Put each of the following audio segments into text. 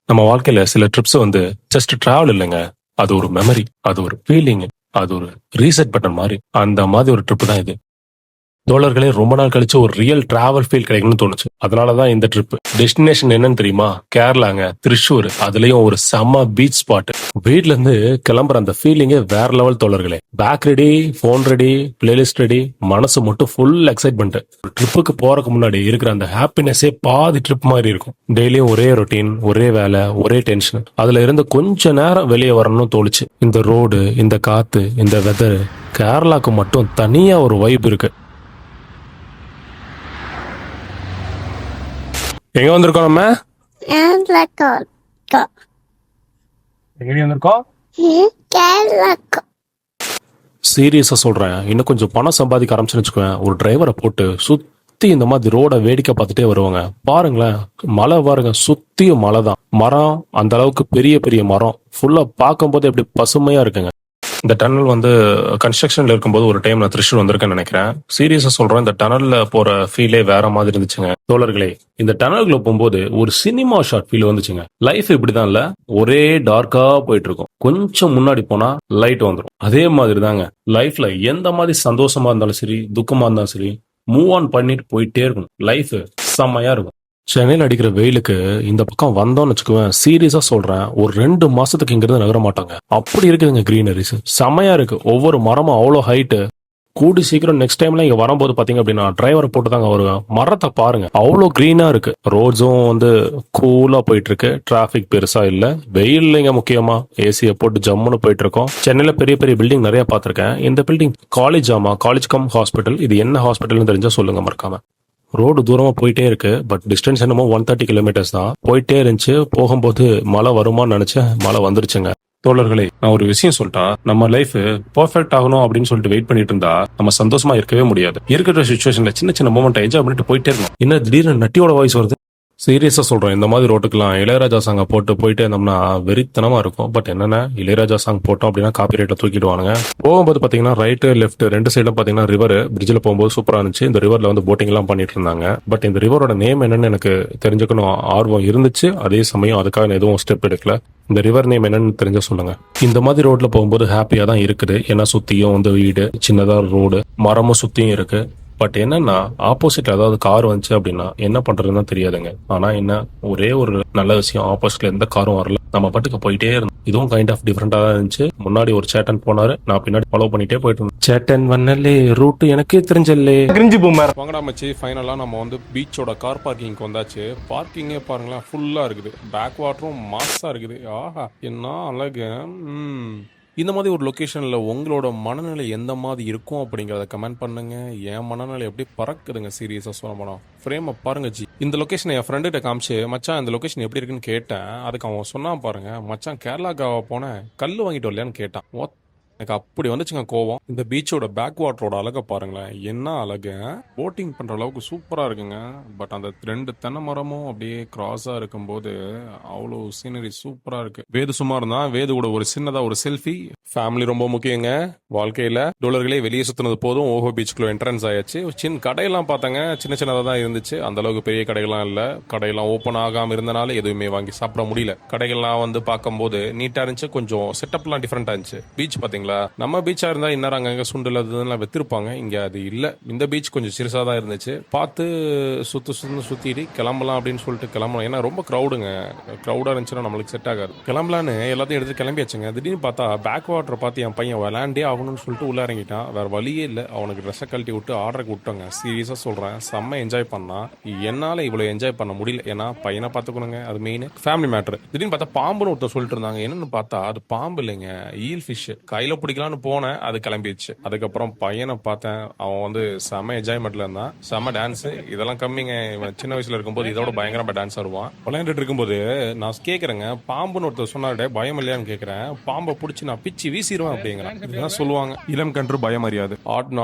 நம்ம வாழ்க்கையில சில ட்ரிப்ஸ் வந்து ஜஸ்ட் டிராவல் இல்லைங்க. அது ஒரு மெமரி, அது ஒரு ஃபீலிங், அது ஒரு ரீசெட் பட்டன் மாதிரி. அந்த மாதிரி ஒரு ட்ரிப் தான் இது. தோழர்களே, ரொம்ப நாள் கழிச்சு ஒரு ரியல் டிராவல் ஃபீல் கிடைக்கும்னு தோணுச்சு. அதனாலதான் இந்த ட்ரிப். டெஸ்டினேஷன் என்னன்னு தெரியுமா? கேரளாங்க, திருச்சூர். அதுலயும் ஒரு செம்ம பீச் ஸ்பாட். வீட்ல இருந்து கிளம்புற அந்த ஃபீலிங்கே வேற லெவல் தோழர்களே. Bag ready, phone ready, playlist ready, மனசு மட்டும் ஃபுல் எக்ஸைட்மெண்ட். ஒரு ட்ரிப்புக்கு போறதுக்கு முன்னாடி இருக்கிற அந்த ஹாப்பினஸே பாதி ட்ரிப் மாதிரி இருக்கும். டெய்லியும் ஒரே ரொட்டீன், ஒரே வேலை, ஒரே டென்ஷன். அதுல இருந்து கொஞ்ச நேரம் வெளியே வரணும்னு தோணுச்சு. இந்த ரோடு, இந்த காத்து, இந்த வெதர், கேரளாக்கு மட்டும் தனியா ஒரு வைப் இருக்கு. எங்க வந்திருக்கோம் நம்ம? எங்கடி வந்திருக்கோம்? சீரியஸா சொல்றேன். இன்னும் கொஞ்சம் பணம் சம்பாதிக்க ஆரம்பிச்சுன்னு வச்சுக்கோங்க. ஒரு டிரைவரை போட்டு சுத்தி இந்த மாதிரி ரோட வேடிக்கை பார்த்துட்டே வருவாங்க. பாருங்களேன், மலை பாருங்க, சுத்தியும் மலை தான். மரம் அந்த அளவுக்கு பெரிய பெரிய மரம் ஃபுல்லா பார்க்கும் போது எப்படி பசுமையா இருக்குங்க. இந்த டனல் வந்து கன்ஸ்ட்ரக்ஷன்ல இருக்கும்போது ஒரு டைம் நான் திருச்சூர் வந்திருக்கேன்னு நினைக்கிறேன். சீரியஸா சொல்றேன், இந்த டனல்ல போற ஃபீலே வேற மாதிரி இருந்துச்சுங்க. தோழர்களே, இந்த டனல்குள்ள போகும்போது ஒரு சினிமா ஷாட் ஃபீல் வந்துச்சுங்க. லைஃப் இப்படிதான் இல்ல, ஒரே டார்க்கா போயிட்டு இருக்கும். கொஞ்சம் முன்னாடி போனா லைட் வந்துடும். அதே மாதிரி தாங்க லைஃப்ல. எந்த மாதிரி சந்தோஷமா இருந்தாலும் சரி, துக்கமா இருந்தாலும் சரி, மூவ் ஆன் பண்ணிட்டு போயிட்டே இருக்கும். லைஃப் செம்மையா இருக்கும். சென்னையில் அடிக்கிற வெயிலுக்கு இந்த பக்கம் வந்தோம்னு வச்சுக்குவேன், சீரியஸா சொல்றேன், ஒரு 2 மாசத்துக்கு இங்கிருந்து நகர மாட்டாங்க. அப்படி இருக்குதுங்க கிரீனரிஸ். செமையா இருக்கு. ஒவ்வொரு மரமும் அவ்வளோ ஹைட்டு. கூடி சீக்கிரம் நெக்ஸ்ட் டைம்ல இங்க வரும்போது பாத்தீங்க அப்படின்னா டிரைவரை போட்டு தாங்க வருவேன். மரத்தை பாருங்க, அவ்வளோ கிரீனா இருக்கு. ரோட்ஸும் வந்து கூலா போயிட்டு இருக்கு. டிராபிக் பெருசா இல்ல. வெயில் இங்க முக்கியமா ஏசியை போட்டு ஜம்முன்னு போயிட்டு இருக்கோம். சென்னையில பெரிய பெரிய பில்டிங் நிறைய பாத்திருக்கேன். இந்த building college college come hospital. இது என்ன ஹாஸ்பிட்டல்னு தெரிஞ்சா சொல்லுங்க மறக்காம. ரோடு தூரமா போயிட்டே இருக்கு. பட் டிஸ்டன்ஸ் என்னமோ 130 கிலோமீட்டர்ஸ் தான். போயிட்டே இருந்துச்சு. போகும்போது மழை வருமான்னு நினைச்சேன், மழை வந்துருச்சுங்க. தோழர்களே, நான் ஒரு விஷயம் சொல்லிட்டா, நம்ம லைஃப் பெர்ஃபெக்ட் ஆகணும் அப்படின்னு சொல்லிட்டு வெயிட் பண்ணிட்டு இருந்தா நம்ம சந்தோஷமா இருக்கவே முடியாது. இருக்கிற சுச்சுவேஷன்ல சின்ன சின்ன மூமெண்ட் என்ஜாய் பண்ணிட்டு போயிட்டே இருக்கணும். என்ன திடீர்னு நட்டியோட வாய்ஸ் வருது? சீரியஸா சொல்றேன், இந்த மாதிரி ரோட்டுக்கெல்லாம் இளையராஜா சாங்க போயிட்டே இருந்தோம்னா வெறித்தனமா இருக்கும். பட் என்னன்னா, இளையராஜா சாங் போட்டோம் அப்படின்னா காப்பி ரைட்ல தூக்கிடுவானுங்க. போகும்போது பாத்தீங்கன்னா ரைட்டு லெஃப்ட் ரெண்டு சைடும் பாத்தீங்கன்னா ரிவர். பிரிட்ஜில் போகும்போது சூப்பரா இருந்துச்சு. இந்த ரிவர்ல வந்து போட்டிங் எல்லாம் பண்ணிட்டு இருந்தாங்க. பட் இந்த ரிவரோட நேம் என்னன்னு எனக்கு தெரிஞ்சுக்கணும் ஆர்வம் இருந்துச்சு. அதே சமயம் அதுக்காக நான் எதுவும் ஸ்டெப் எடுக்கல. இந்த ரிவர் நேம் என்னன்னு தெரிஞ்ச சொல்லுங்க. இந்த மாதிரி ரோட்ல போகும்போது ஹாப்பியா தான் இருக்குது. ஏன்னா சுத்தியும் வந்து வீடு, சின்னதா ரோடு, மரமும் சுத்தியும் இருக்கு. பட் என்னன்னா, ஆப்போசிட்ல ஏதாவது கார் வந்துச்சு அப்படின்னா என்ன பண்றதுன்னு தெரியாதுங்க. ஆனா என்ன, ஒரே ஒரு நல்ல விஷயம், ஆப்போசிட்ல எந்த காரும் வரல. நம்ம பாட்டுக்கு போயிட்டே இருந்தோம். இதுவும் கைண்ட் ஆஃப் டிஃபரெண்டா தான் இருந்துச்சு. முன்னாடி ஒரு சேட்டன் போனாரு, நான் பின்னாடி ஃபாலோ பண்ணிட்டே போயிட்டு இருந்தேன். சேட்டன் வண்ணலே ரூட் எனக்கே தெரிஞ்சல்லே. Cringe boomer. வாங்கடா மச்சி, ஃபைனலா நம்ம வந்து பீச்சோட கார் பார்க்கிங்க்கு வந்தாச்சு. பார்க்கிங்கே பாருங்களேன், ஃபுல்லா இருக்குது. பேக் வாட்டரும் மாஸா இருக்குது. ஆஹா, என்ன அழகு. இந்த மாதிரி ஒரு லொக்கேஷனில் உங்களோட மனநிலை எந்த மாதிரி இருக்கும் அப்படிங்கிறத கமெண்ட் பண்ணுங்க. என் மனநிலை எப்படி பறக்குதுங்க சீரியஸாக சொல்ல போனால். ஃப்ரேமை பாருங்க ஜி. இந்த லொக்கேஷனை என் ஃப்ரெண்டுகிட்ட காமிச்சு, மச்சான் இந்த லொக்கேஷன் எப்படி இருக்குன்னு கேட்டேன். அதுக்கு அவன் சொன்னான் பாருங்க, மச்சான் கேரளாக்காக போனேன், கல் வாங்கிட்டு வரலையான்னு கேட்டான். எனக்கு அப்படி வந்துச்சுங்க கோவம். இந்த பீச்சோட பேக் வாட்டரோட அழகை பாருங்களேன், என்ன அழகு. போட்டிங் பண்ற அளவுக்கு சூப்பரா இருக்குங்க. பட் அந்த 2 தென்னை மரமும் அப்படியே கிராஸா இருக்கும்போது அவ்வளோ சீனரி சூப்பரா இருக்கு. வேது சும்மா இருந்தா வேது கூட ஒரு சின்னதா ஒரு செல்ஃபி. ஃபேமிலி ரொம்ப முக்கியங்க வாழ்க்கையில. டோலர்களே வெளியே சுத்தினது போதும். ஓஹோ பீச்சுக்குள்ள என்ட்ரன்ஸ் ஆயாச்சு. சின்ன கடையெல்லாம் பார்த்தாங்க, சின்ன சின்னதாக தான் இருந்துச்சு. அந்த அளவுக்கு பெரிய கடைகள்லாம் இல்லை. கடையெல்லாம் ஓப்பன் ஆகாம இருந்தனால எதுவுமே வாங்கி சாப்பிட முடியல. கடைகள்லாம் வந்து பார்க்கும்போது நீட்டா இருந்துச்சு. கொஞ்சம் செட்டப்லாம் டிஃப்ரெண்டா இருந்துச்சு. பீச் பாத்தீங்களா, நம்ம பீச்சா இருந்தா இன்னும் அங்கங்க சுண்டல் அதெல்லாம் வித்திருப்பாங்க. இங்க அது இல்ல. இந்த பீச் கொஞ்சம் சிறுசா தான் இருந்துச்சு. பார்த்து சுத்திட்டு கிளம்பலாம் அப்படின்னு சொல்லிட்டு கிளம்பலாம். ஏன்னா ரொம்ப கிரௌடா இருந்துச்சுன்னா நம்மளுக்கு செட் ஆகாது. கிளம்பலான்னு எல்லாத்தையும் எடுத்து கிளம்பியாச்சுங்க. திடீர்னு பார்த்தா பேக் வாட்டர் பார்த்து என் பையன் விளையாண்டே ஆகணும்னு சொல்லிட்டு உள்ள இறங்கிட்டான். வேற வழியே இல்லை. அவனுக்கு ட்ரெஸ்ஸை கழட்டி விட்டு ஆர்டருக்கு விட்டாங்க. சீரியஸா சொல்றேன், செம்ம என்ஜாய் பண்ணா. என்னால இவ்வளவு என்ஜாய் பண்ண முடியல. ஏன்னா பையனை பார்த்துக்கணுங்க, அது மெயின். Family matter. திடீர்னு பார்த்தா பாம்புன்னு ஒருத்தர் சொல்லிட்டு இருந்தாங்க. என்னன்னு பார்த்தா அது பாம்பு இல்லைங்க, ஈல் ஃபிஷ். கையில பிடிக்கலான்னு போனேன், அது கிளம்பிடுச்சு. அதுக்கப்புறம் பையனை பார்த்தேன், அவன் வந்து செம என்ஜாய்மெண்ட்ல இருந்தான். செம டான்ஸ். இதெல்லாம் கம்மிங்க, இவன் சின்ன வயசுல இருக்கும்போது இதோட பயங்கரமா டான்ஸ் ஆடுவான். விளையாண்டுட்டு இருக்கும்போது நான் கேட்கறேங்க, பாம்புன்னு ஒருத்தர் சொன்னாரு, பயம் இல்லையான்னு கேட்கறேன். பாம்பை பிடிச்சி நான் பிச்சு வீசிடுவேன் அப்படிங்கிறேன். இதெல்லாம் சொல்லுவாங்க, இளம் கன்று பயம் அறியாது.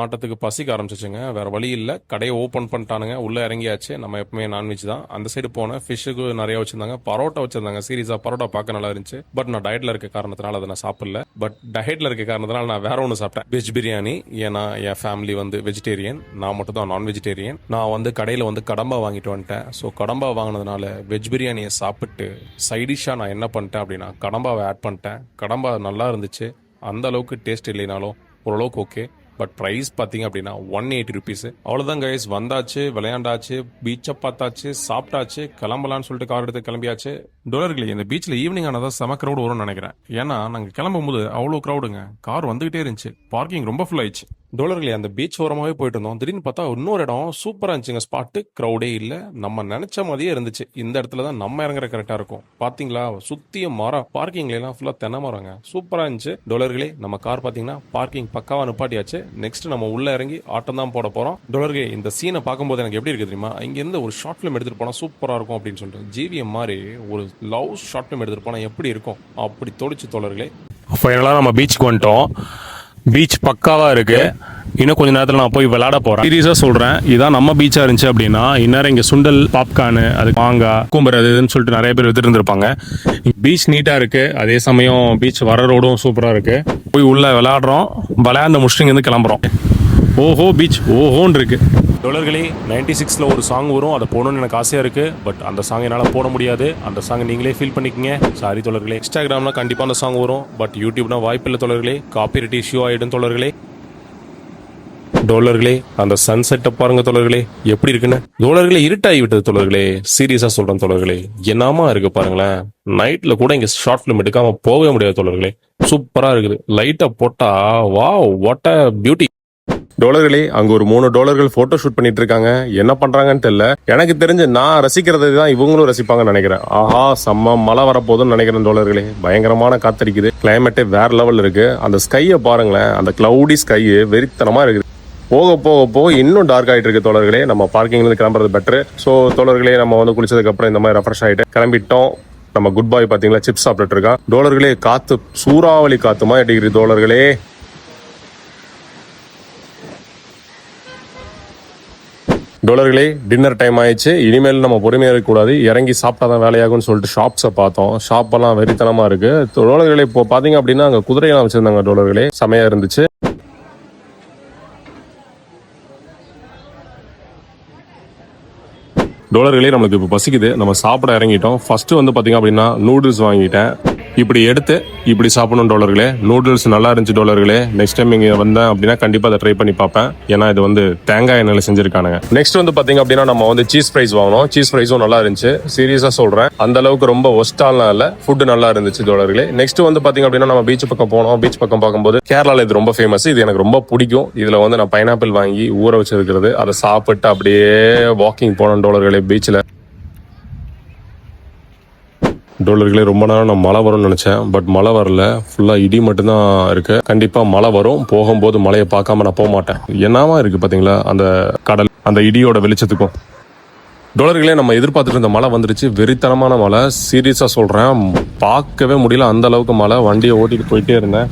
ஆட்டத்துக்கு பசிக்க ஆரம்பிச்சிச்சுங்க. வேற வழி இல்ல, கடையை ஓபன் பண்ணிட்டானுங்க. உள்ள இறங்கியாச்சு. நம்ம எப்பவுமே நான்வெஜ் தான். அந்த சைடு போன ஃபிஷ்ஷுக்கு நிறைய வச்சிருந்தாங்க. பரோட்டா வச்சிருந்தாங்க. சீரியஸா பரோட்டா பார்க்க நல்லா இருந்துச்சு. பட் நான் டயட்ல இருக்க காரணத்தினால அதை நான் சாப்பிடல. பட் டயட்ல இருக்க காரணத்தினால நான் வேற ஒன்று சாப்பிட்டேன், வெஜ் பிரியாணி. ஏன்னா என் ஃபேமிலி வந்து வெஜிடேரியன், நான் மட்டும் தான் நான் வெஜிடேரியன். நான் வந்து கடையில் வந்து கடம்பா வாங்கிட்டு வந்துட்டேன். ஸோ கடம்பா வாங்கினதுனால வெஜ் பிரியாணியை சாப்பிட்டு சைடிஷாக நான் என்ன பண்ணிட்டேன் அப்படின்னா கடம்பாவை ஆட் பண்ணிட்டேன். கடம்பா நல்லா இருந்துச்சு, அந்த அளவுக்கு டேஸ்ட் இல்லைனாலும் ஓரளவுக்கு ஓகே. பட் ப்ரைஸ் பார்த்தீங்க அப்படின்னா 180 ருபீஸ். அவ்வளோதான் கைஸ், வந்தாச்சு, விளையாண்டாச்சு, பீச்சை பார்த்தாச்சு, சாப்பிட்டாச்சு, கிளம்பலான்னு சொல்லிட்டு கார் எடுத்து கிளம்பியாச்சு. டொலர்களே, இந்த பீச்சில் ஈவினிங் ஆனதான் செம க்ரௌடு வரும்னு நினைக்கிறேன். ஏன்னா நாங்கள் கிளம்பும் போது அவ்வளோ க்ரௌடுங்க, கார் வந்துகிட்டே இருந்துச்சு, பார்க்கிங் ரொம்ப ஃபுல் ஆயிடுச்சு. டொலர்களே, அந்த பீச் ஓரமாகவே போயிட்டு இருந்தோம். திடீர்னு பார்த்தா இன்னொரு இடம் சூப்பராக இருந்துச்சுங்க. ஸ்பாட்டு க்ரௌடே இல்லை, நம்ம நினைச்ச மாதிரியே இருந்துச்சு. இந்த இடத்துல தான் நம்ம இறங்குற கரெக்டாக இருக்கும். பார்த்தீங்களா, சுற்றியும் மரம், பார்க்கிங்ல எல்லாம் ஃபுல்லாக தென்னை மரங்க, சூப்பராக இருந்துச்சு. டொலர்களே, நம்ம கார் பார்த்தீங்கன்னா பார்க்கிங் பக்காவாக நிப்பாட்டியாச்சு. நெக்ஸ்ட் நம்ம உள்ள இறங்கி ஆட்டம் தான் போட போறோம். டொலர்களே, இந்த சீனை பார்க்கும்போது எனக்கு எப்படி இருக்கு தெரியுமா, இங்க இருந்து ஒரு ஷார்ட் ஃபிலிம் எடுத்துட்டு போனா சூப்பரா இருக்கும் அப்படின்னு சொல்லிட்டு ஜிவிஎம் மாதிரி ஒரு லவ் ஷார்ட் ஃபிலிம் எடுத்துட்டு போனா எப்படி இருக்கும் அப்படி தோடிச்சு தோழர்களே. ஃபைனலாக நம்ம பீச்சுக்கு வந்துட்டோம். பீச் பக்காவா இருக்கு. இன்னும் கொஞ்ச நேரத்தில் நான் போய் விளையாட போறேன். சீரியஸா சொல்றேன், இதான் நம்ம பீச்சா இருந்துச்சு அப்படின்னா இந்நேரம் இங்க சுண்டல், பாப்கார்னு, அது மாங்காய், கூம்பர், அதுன்னு சொல்லிட்டு நிறைய பேர் எடுத்துட்டு இருந்திருப்பாங்க. பீச் நீட்டா இருக்கு, அதே சமயம் பீச் வர ரோடும் சூப்பரா இருக்கு. போய் உள்ள விளையாடுறோம், விளையாண்ட முடிச்சுட்டு இங்க இருந்து கிளம்புறோம். ஓஹோ பீச் ஓஹோன்னு இருக்கு. டொலர்களே, 96ல் ஒரு சாங் வரும், அதை போடணும்னு எனக்கு ஆசையா இருக்கு. பட் அந்த சாங் என்னால் போட முடியாது. அந்த சாங் நீங்களே ஃபீல் பண்ணிக்கங்க. சாரி தோழர்களே. இன்ஸ்டாகிராம்னா கண்டிப்பாக அந்த சாங் வரும், பட் யூடியூப்னா வாய்ப்பு இல்லை தோழர்களே. காப்பிரைட் இஷ்யூ ஆகிடும் தோழர்களே. டோலர்களே, அந்த சன்செட்டை பாருங்க தோழர்களே, எப்படி இருக்குன்னு. தோழர்களே, இருட்டாகி விட்டது தோழர்களே. சீரியஸா சொல்றேன் தோழர்களே, என்னமா இருக்கு பாருங்களேன். நைட்ல கூட இங்க ஷார்ட் ஃபிலிம் எடுக்காம போகவே முடியாது தோழர்களே. சூப்பரா இருக்குது. லைட்டை போட்டா வாவ், வாட் அ பியூட்டி. டோலர்களே, அங்க ஒரு 3 டோலர்கள் போட்டோ ஷூட் பண்ணிட்டு இருக்காங்க. என்ன பண்றாங்கன்னு தெரியல. எனக்கு தெரிஞ்சு நான் ரசிக்கிறதை தான் இவங்களும் ரசிப்பாங்கன்னு நினைக்கிறேன். ஆஹா, செம்ம மழை வரப்போகுதுன்னு நினைக்கிறேன் டோலர்களே. பயங்கரமான காத்தடிக்குது, கிளைமேட்டே வேற லெவல் இருக்கு. அந்த ஸ்கையை பாருங்களேன், அந்த கிளவுடி ஸ்கை வெறித்தனமா இருக்குது. போக போக போக இன்னும் டார்க் ஆகிட்டு இருக்கு தோழர்களே. நம்ம பார்க்கிங்ல இருந்து கிளம்புறது பெட்டர். ஸோ தோழர்களே, நம்ம வந்து குளிச்சதுக்கு அப்புறம் இந்த மாதிரி ரெஃப்ரெஷ் ஆகிட்டு கிளம்பிட்டோம். நம்ம குட் பாய் பாத்தீங்களா, சிப்ஸ் சாப்பிட்டுட்டு இருக்கான். டோலர்களே, காத்து சூறாவளி காத்துமா டிகிரி தோழர்களே. டோலர்களே, டின்னர் டைம் ஆயிடுச்சு. இனிமேல் நம்ம பொறுமையாக இருக்கக்கூடாது, இறங்கி சாப்பிட்டாதான் வேலையாகும்னு சொல்லிட்டு ஷாப்ஸை பார்த்தோம். ஷாப்பெல்லாம் வெறித்தனமா இருக்கு டோலர்களே. இப்போ பாத்தீங்க அப்படின்னா அங்கே குதிரையெல்லாம் வச்சிருந்தாங்க டோலர்களே, செமையா இருந்துச்சு. டோலர்களே, நம்மளுக்கு இப்போ பசிக்குது, நம்ம சாப்பிட இறங்கிட்டோம். ஃபர்ஸ்ட் வந்து பாத்தீங்க அப்படின்னா நூடுல்ஸ் வாங்கிட்டேன். இப்படி எடுத்து இப்படி சாப்பிடணும் டோலர்களே. நூடுல்ஸ் நல்லா இருந்துச்சு டோலர்களே. நெக்ஸ்ட் டைம் இங்க வந்தேன் அப்படின்னா கண்டிப்பா அதை ட்ரை பண்ணி பார்ப்பேன். ஏன்னா இது வந்து தேங்காய் எண்ணெயில செஞ்சிருக்கானுங்க. நெக்ஸ்ட் வந்து பாத்தீங்க அப்படின்னா நம்ம வந்து சீஸ் ஃப்ரைஸ் வாங்கணும். சீஸ் ஃப்ரைஸும் நல்லா இருந்துச்சு. சீரியஸா சொல்றேன், அந்த அளவுக்கு ரொம்ப ஒஸ்டாலாம் இல்ல, ஃபுட் நல்லா இருந்துச்சு டோலர்களே. நெக்ஸ்ட் வந்து பாத்தீங்க அப்படின்னா நம்ம பீச் பக்கம் போனோம். பீச் பக்கம் பார்க்கும்போது கேரளால இது ரொம்ப ஃபேமஸ். இது எனக்கு ரொம்ப பிடிக்கும். இதுல வந்து நான் பைனாப்பிள் வாங்கி ஊற வச்சிருக்கிறது, அதை சாப்பிட்டு அப்படியே வாக்கிங் போனோம் டோலர்களே பீச்ல. டோலர்களே, ரொம்ப நேரம் நான் மழை வரும்னு நினைச்சேன், பட் மழை வரல. ஃபுல்லா இடி மட்டும்தான் இருக்கு. கண்டிப்பா மழை வரும். போகும்போது மழையை பார்க்காம நான் போக மாட்டேன். என்னவா இருக்கு பாத்தீங்களா அந்த கடல், அந்த இடியோட வெளிச்சத்துக்கும். டோலர்களே, நம்ம எதிர்பார்த்துட்டு இருந்த மழை வந்துருச்சு. வெறித்தனமான மழை. சீரியஸா சொல்றேன், பார்க்கவே முடியல அந்த அளவுக்கு மழை. வண்டியை ஓட்டிட்டு போயிட்டே இருந்தேன்.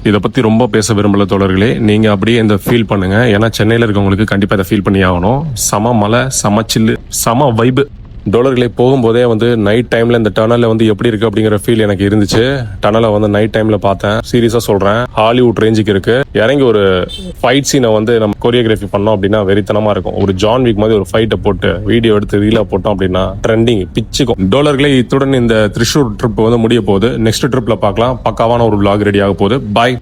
இதை பத்தி ரொம்ப பேச விரும்பல தோழர்களே. நீங்க அப்படியே இந்த ஃபீல் பண்ணுங்க. ஏன்னா சென்னையில இருக்கவங்களுக்கு கண்டிப்பா இதை ஃபீல் பண்ணி ஆகணும். சம மழை, சம சில்லு, சம வைபு. டோலர்களே, போகும்போதே வந்து நைட் டைம்ல இந்த டனல்ல வந்து எப்படி இருக்கு அப்படிங்கிற ஃபீல் எனக்கு இருந்துச்சு. டனலை வந்து நைட் டைம்ல பார்த்தேன். சீரியஸா சொல்றேன், ஹாலிவுட் ரேஞ்சுக்கு இருக்கு. இறங்கி ஒரு ஃபைட் சீனை வந்து நம்ம கொரியோகிராஃபி பண்ணோம் அப்படின்னா வெறித்தனமா இருக்கும். ஒரு ஜான் விக் மாதிரி ஒரு ஃபைட்டை போட்டு வீடியோ எடுத்து ரீலா போட்டோம் அப்படின்னா ட்ரெண்டிங் பிச்சுக்கும். டோலர்களே, இத்துடன் இந்த திரிஷூர் ட்ரிப் வந்து முடிய போகுது. நெக்ஸ்ட் ட்ரிப்ல பார்க்கலாம். பக்காவான ஒரு vlog ரெடி ஆக போகுது. பாய்.